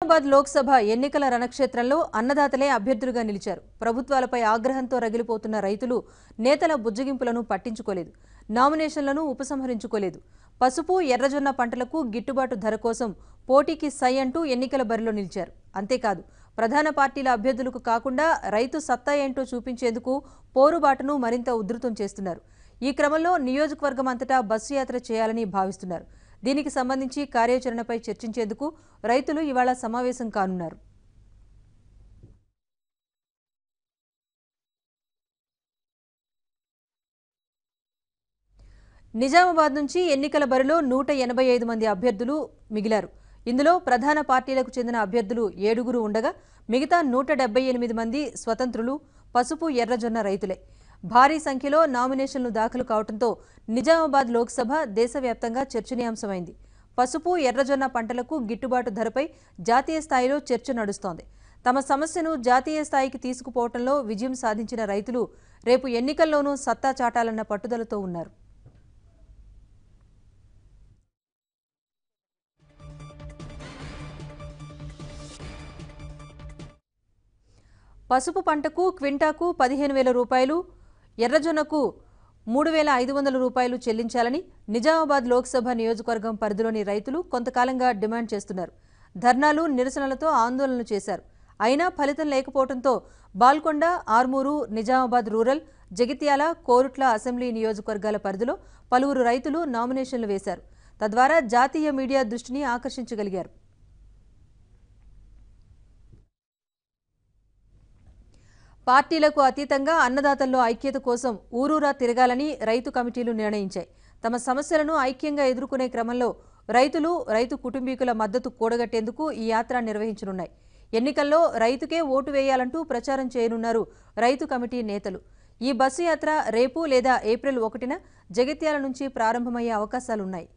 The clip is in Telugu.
నిజామాబాద్ లోక్సభ ఎన్నికల రణక్షేత్రంలో అన్నదాతలే అభ్యర్థులుగా నిలిచారు. ప్రభుత్వాలపై ఆగ్రహంతో రగిలిపోతున్న రైతులు నేతల బుజ్జగింపులను పట్టించుకోలేదు. నామినేషన్లను ఉపసంహరించుకోలేదు. పసుపు, ఎర్రజొన్న పంటలకు గిట్టుబాటు ధర కోసం పోటీకి సై అంటూ ఎన్నికల బరిలో నిలిచారు. అంతేకాదు, ప్రధాన పార్టీల అభ్యర్థులకు కాకుండా రైతు సత్తా ఏంటో చూపించేందుకు పోరుబాటును మరింత ఉధృతం చేస్తున్నారు. ఈ క్రమంలో నియోజకవర్గం అంతటా బస్సు యాత్ర చేయాలని భావిస్తున్నారు. దీనికి సంబంధించి కార్యాచరణపై చర్చించేందుకు రైతులు ఇవాళ సమావేశం కానున్నారు. నిజామాబాద్ నుంచి ఎన్నికల బరిలో 185 మంది అభ్యర్థులు మిగిలారు. ఇందులో ప్రధాన పార్టీలకు చెందిన అభ్యర్థులు 7గురు ఉండగా మిగతా 178 మంది స్వతంత్రులు, పసుపు, ఎర్రజొన్న రైతులే. భారీ సంఖ్యలో నామినేషన్లు దాఖలు కావడంతో నిజామాబాద్ లోక్సభ దేశవ్యాప్తంగా చర్చనీయాంశమైంది. పసుపు, ఎర్రజొన్న పంటలకు గిట్టుబాటు ధరపై జాతీయ స్థాయిలో చర్చ నడుస్తోంది. తమ సమస్యను జాతీయ స్థాయికి తీసుకుపోవడంలో విజయం సాధించిన రైతులు రేపు ఎన్నికల్లోనూ సత్తా చాటాలన్న పట్టుదలతో ఉన్నారు. పసుపు పంటకు క్వింటాకు 15,000 రూపాయలు, ఎర్రజొన్నకు 3,500 రూపాయలు చెల్లించాలని నిజామాబాద్ లోక్సభ నియోజకవర్గం పరిధిలోని రైతులు కొంతకాలంగా డిమాండ్ చేస్తున్నారు. ధర్నాలు, నిరసనలతో ఆందోళనలు చేశారు. అయినా ఫలితం లేకపోవడంతో బాల్కొండ, ఆర్మూరు, నిజామాబాద్ రూరల్, జగిత్యాల, కోరుట్ల అసెంబ్లీ నియోజకవర్గాల పరిధిలో పలువురు రైతులు నామినేషన్లు వేశారు. తద్వారా జాతీయ మీడియా దృష్టిని ఆకర్షించగలిగారు. పార్టీలకు అతీతంగా అన్నదాతల్లో ఐక్యత కోసం ఊరూరా తిరగాలని రైతు కమిటీలు నిర్ణయించాయి. తమ సమస్యలను ఐక్యంగా ఎదుర్కొనే క్రమంలో రైతులు, రైతు కుటుంబీకుల మద్దతు కూడగట్టేందుకు ఈ యాత్ర నిర్వహించనున్నాయి. ఎన్నికల్లో రైతుకే ఓటు వేయాలంటూ ప్రచారం చేయనున్నారు రైతు కమిటీ నేతలు. ఈ బస్సు యాత్ర రేపు లేదా ఏప్రిల్ 1న జగిత్యాల నుంచి ప్రారంభమయ్యే అవకాశాలున్నాయి.